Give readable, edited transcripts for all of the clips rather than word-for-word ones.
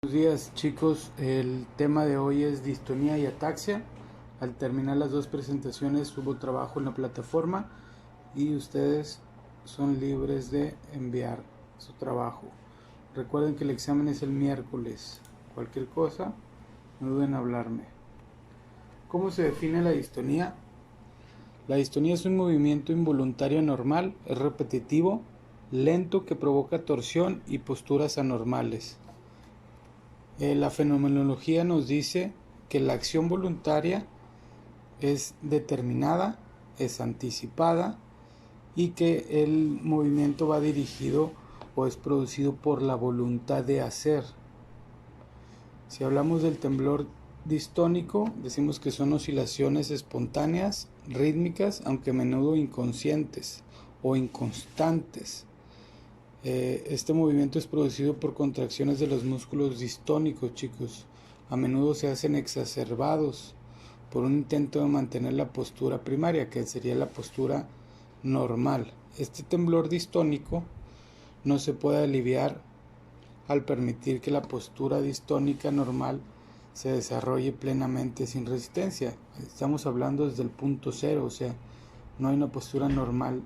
Buenos días chicos, el tema de hoy es distonía y ataxia. Al terminar las dos presentaciones hubo trabajo en la plataforma y ustedes son libres de enviar su trabajo. Recuerden que el examen es el miércoles. Cualquier cosa, no duden en hablarme. ¿Cómo se define la distonía? La distonía es un movimiento involuntario anormal, es repetitivo, lento que provoca torsión y posturas anormales. La fenomenología nos dice que la acción voluntaria es determinada, es anticipada y que el movimiento va dirigido o es producido por la voluntad de hacer. Si hablamos del temblor distónico, decimos que son oscilaciones espontáneas, rítmicas, aunque a menudo inconscientes o inconstantes. Este movimiento es producido por contracciones de los músculos distónicos, chicos. A menudo se hacen exacerbados por un intento de mantener la postura primaria, que sería la postura normal. Este temblor distónico no se puede aliviar al permitir que la postura distónica normal se desarrolle plenamente sin resistencia. Estamos hablando desde el punto cero, o sea, no hay una postura normal.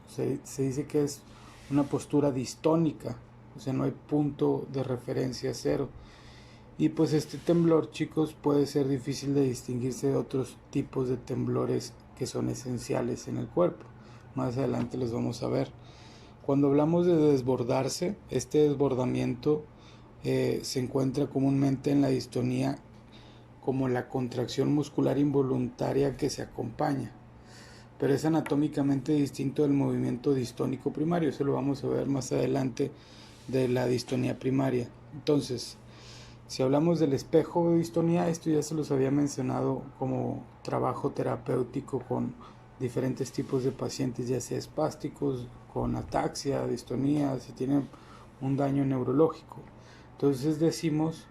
Se dice que es una postura distónica, o sea, no hay punto de referencia cero. Y pues este temblor, chicos, puede ser difícil de distinguirse de otros tipos de temblores que son esenciales en el cuerpo. Más adelante los vamos a ver. Cuando hablamos de desbordarse, este desbordamiento se encuentra comúnmente en la distonía como la contracción muscular involuntaria que se acompaña, pero es anatómicamente distinto del movimiento distónico primario. Eso lo vamos a ver más adelante de la distonía primaria. Entonces, si hablamos del espejo de distonía, esto ya se los había mencionado como trabajo terapéutico con diferentes tipos de pacientes, ya sea espásticos, con ataxia, distonía, si tienen un daño neurológico. Entonces decimos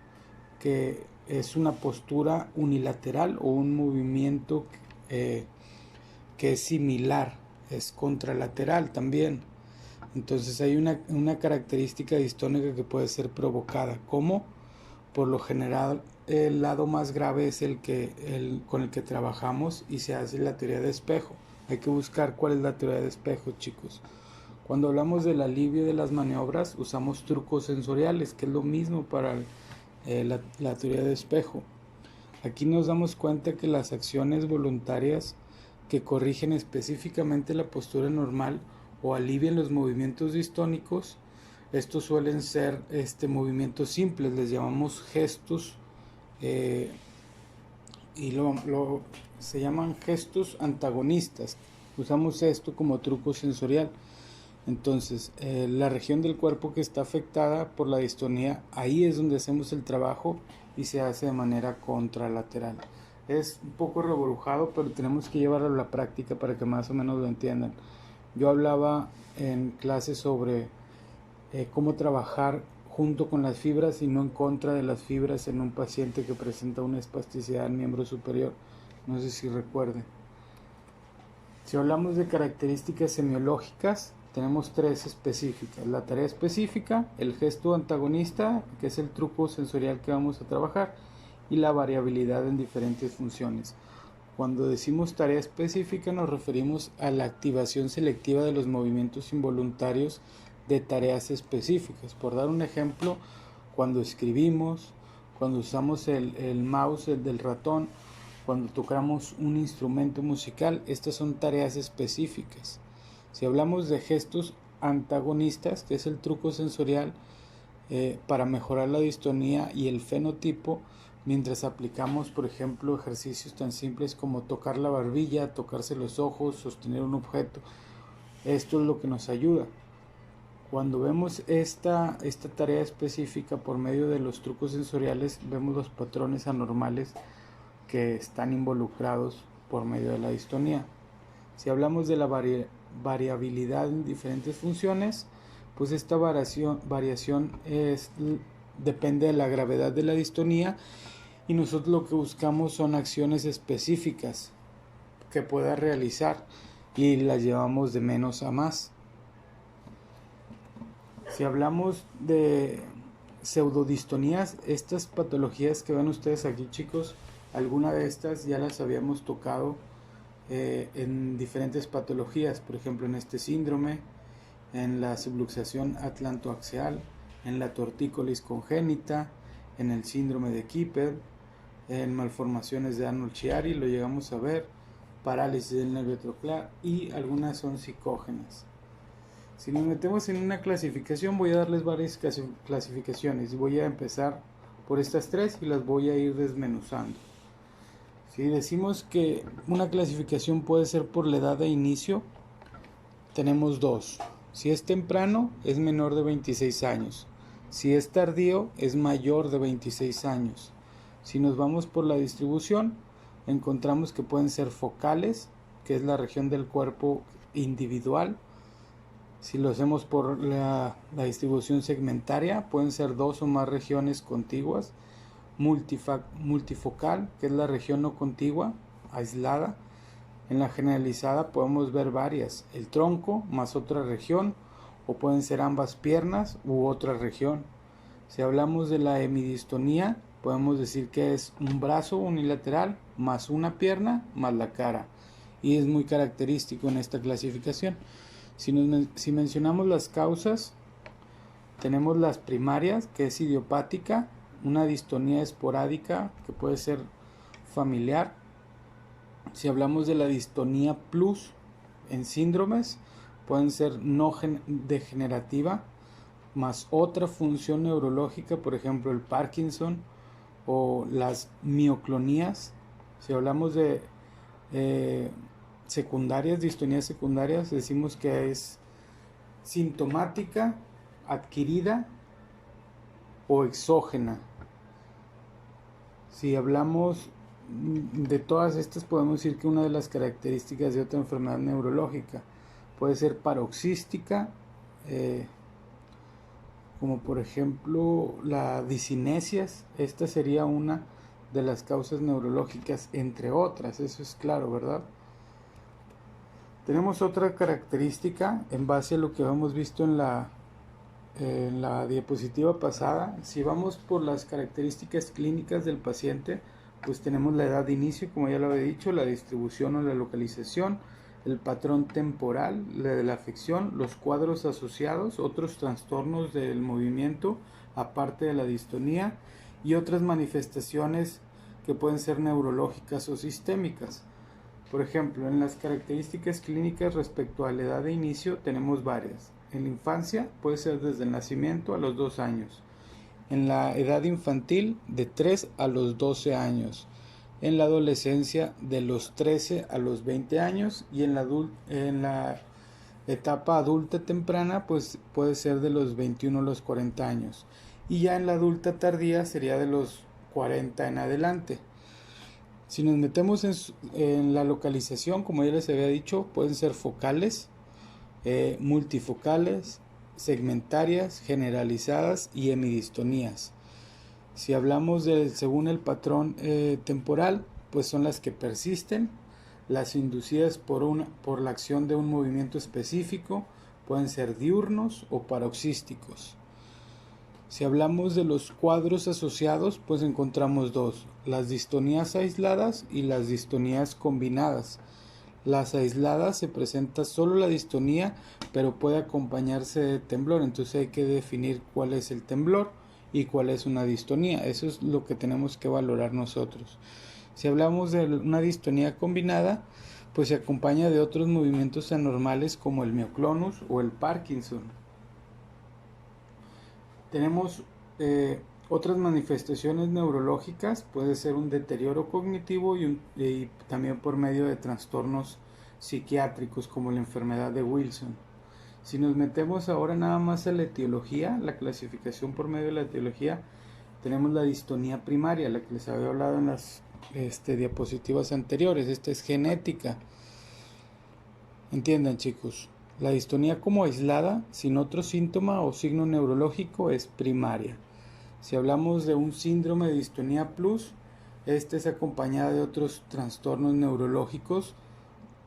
que es una postura unilateral o un movimiento que es similar, es contralateral también. Entonces hay una característica distónica que puede ser provocada, como por lo general el lado más grave es con el que trabajamos y se hace la teoría de espejo. Hay que buscar cuál es la teoría de espejo, chicos. Cuando hablamos del alivio de las maniobras, usamos trucos sensoriales, que es lo mismo para la teoría de espejo. Aquí nos damos cuenta que las acciones voluntarias que corrigen específicamente la postura normal o alivian los movimientos distónicos, estos suelen ser movimientos simples, les llamamos gestos, y se llaman gestos antagonistas. Usamos esto como truco sensorial. Entonces, la región del cuerpo que está afectada por la distonía, ahí es donde hacemos el trabajo y se hace de manera contralateral. Es un poco reborujado, pero tenemos que llevarlo a la práctica para que más o menos lo entiendan. Yo hablaba en clases sobre cómo trabajar junto con las fibras y no en contra de las fibras en un paciente que presenta una espasticidad del miembro superior. No sé si recuerden. Si hablamos de características semiológicas, tenemos tres específicas: la tarea específica, el gesto antagonista, que es el truco sensorial que vamos a trabajar, y la variabilidad en diferentes funciones. Cuando decimos tarea específica nos referimos a la activación selectiva de los movimientos involuntarios de tareas específicas. Por dar un ejemplo, cuando escribimos, cuando usamos el mouse, el del ratón, cuando tocamos un instrumento musical, estas son tareas específicas. Si hablamos de gestos antagonistas, que es el truco sensorial para mejorar la distonía y el fenotipo, mientras aplicamos, por ejemplo, ejercicios tan simples como tocar la barbilla, tocarse los ojos, sostener un objeto. Esto es lo que nos ayuda. Cuando vemos esta tarea específica por medio de los trucos sensoriales, vemos los patrones anormales que están involucrados por medio de la distonía. Si hablamos de la variabilidad en diferentes funciones, pues esta variación depende de la gravedad de la distonía, y nosotros lo que buscamos son acciones específicas que pueda realizar y las llevamos de menos a más. Si hablamos de pseudodistonías, estas patologías que ven ustedes aquí, chicos, alguna de estas ya las habíamos tocado en diferentes patologías, por ejemplo en este síndrome, en la subluxación atlantoaxial, en la tortícolis congénita, en el síndrome de Kieper, en malformaciones de Arnold-Chiari, lo llegamos a ver, parálisis del nervio trocar, y algunas son psicógenas. Si nos metemos en una clasificación, voy a darles varias clasificaciones. Voy a empezar por estas tres y las voy a ir desmenuzando. Si decimos que una clasificación puede ser por la edad de inicio, tenemos dos. Si es temprano, es menor de 26 años. Si es tardío, es mayor de 26 años. Si nos vamos por la distribución, encontramos que pueden ser focales, que es la región del cuerpo individual. Si lo hacemos por la distribución segmentaria, pueden ser dos o más regiones contiguas. Multifocal, que es la región no contigua, aislada. En la generalizada podemos ver varias, el tronco más otra región, o pueden ser ambas piernas u otra región. Si hablamos de la hemidistonía, podemos decir que es un brazo unilateral más una pierna más la cara, y es muy característico en esta clasificación. Si mencionamos las causas, tenemos las primarias, que es idiopática, una distonía esporádica que puede ser familiar. Si hablamos de la distonía plus en síndromes, pueden ser no degenerativa más otra función neurológica, por ejemplo el Parkinson o las mioclonías. Si hablamos de secundarias, distonías secundarias, decimos que es sintomática, adquirida o exógena. Si hablamos de todas estas, podemos decir que una de las características de otra enfermedad neurológica puede ser paroxística, como por ejemplo la disinesias. Esta sería una de las causas neurológicas, entre otras, eso es claro, ¿verdad? Tenemos otra característica en base a lo que hemos visto en la diapositiva pasada. Si vamos por las características clínicas del paciente, pues tenemos la edad de inicio, como ya lo había dicho, la distribución o la localización, el patrón temporal, la de la afección, los cuadros asociados, otros trastornos del movimiento, aparte de la distonía, y otras manifestaciones que pueden ser neurológicas o sistémicas. Por ejemplo, en las características clínicas respecto a la edad de inicio tenemos varias. En la infancia puede ser desde el nacimiento a los 2 años. En la edad infantil de 3 a los 12 años. En la adolescencia de los 13 a los 20 años. Y en la etapa adulta temprana pues puede ser de los 21 a los 40 años. Y ya en la adulta tardía sería de los 40 en adelante. Si nos metemos en la localización, como ya les había dicho, pueden ser focales, multifocales, segmentarias, generalizadas y hemidistonías. Si hablamos según el patrón temporal, pues son las que persisten, las inducidas por la acción de un movimiento específico, pueden ser diurnos o paroxísticos. Si hablamos de los cuadros asociados, pues encontramos dos, las distonías aisladas y las distonías combinadas. Las aisladas se presenta solo la distonía, pero puede acompañarse de temblor, entonces hay que definir cuál es el temblor y cuál es una distonía. Eso es lo que tenemos que valorar nosotros. Si hablamos de una distonía combinada, pues se acompaña de otros movimientos anormales como el mioclonus o el Parkinson. Tenemos otras manifestaciones neurológicas, puede ser un deterioro cognitivo y también por medio de trastornos psiquiátricos como la enfermedad de Wilson. Si nos metemos ahora nada más a la etiología, la clasificación por medio de la etiología, tenemos la distonía primaria, la que les había hablado en las diapositivas anteriores. Esta es genética. Entiendan, chicos. La distonía como aislada, sin otro síntoma o signo neurológico, es primaria. Si hablamos de un síndrome de distonía plus, esta es acompañada de otros trastornos neurológicos,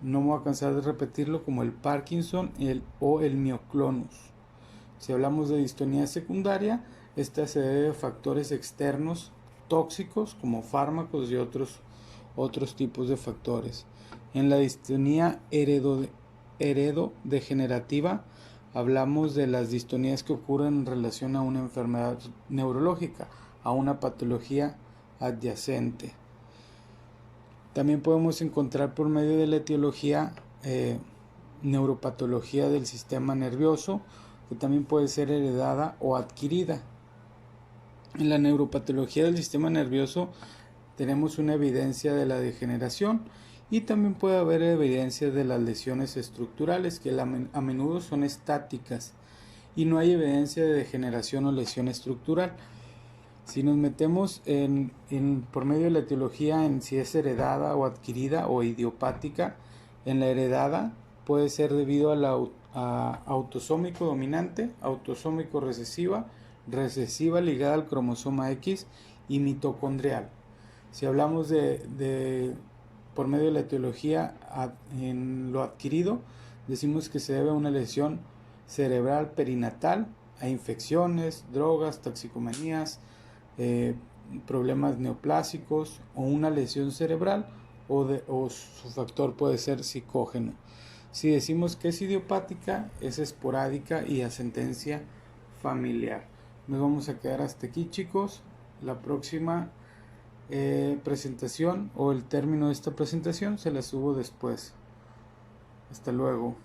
no me voy a cansar de repetirlo, como el Parkinson o el mioclonus. Si hablamos de distonía secundaria, Esta se debe a factores externos tóxicos como fármacos y otros tipos de factores. En la distonía heredodegenerativa hablamos de las distonías que ocurren en relación a una enfermedad neurológica, a una patología adyacente. También podemos encontrar por medio de la etiología neuropatología del sistema nervioso, que también puede ser heredada o adquirida. En la neuropatología del sistema nervioso tenemos una evidencia de la degeneración y también puede haber evidencia de las lesiones estructurales, que a menudo son estáticas y no hay evidencia de degeneración o lesión estructural. Si nos metemos por medio de la etiología en si es heredada o adquirida o idiopática, en la heredada puede ser debido a autosómico dominante, autosómico recesiva ligada al cromosoma X y mitocondrial. Si hablamos por medio de la etiología en lo adquirido, decimos que se debe a una lesión cerebral perinatal, a infecciones, drogas, toxicomanías, problemas neoplásicos o una lesión cerebral o su factor puede ser psicógeno. Si decimos que es idiopática, es esporádica y ascendencia familiar. Nos vamos a quedar hasta aquí, chicos. La próxima presentación o el término de esta presentación se la subo después. Hasta luego.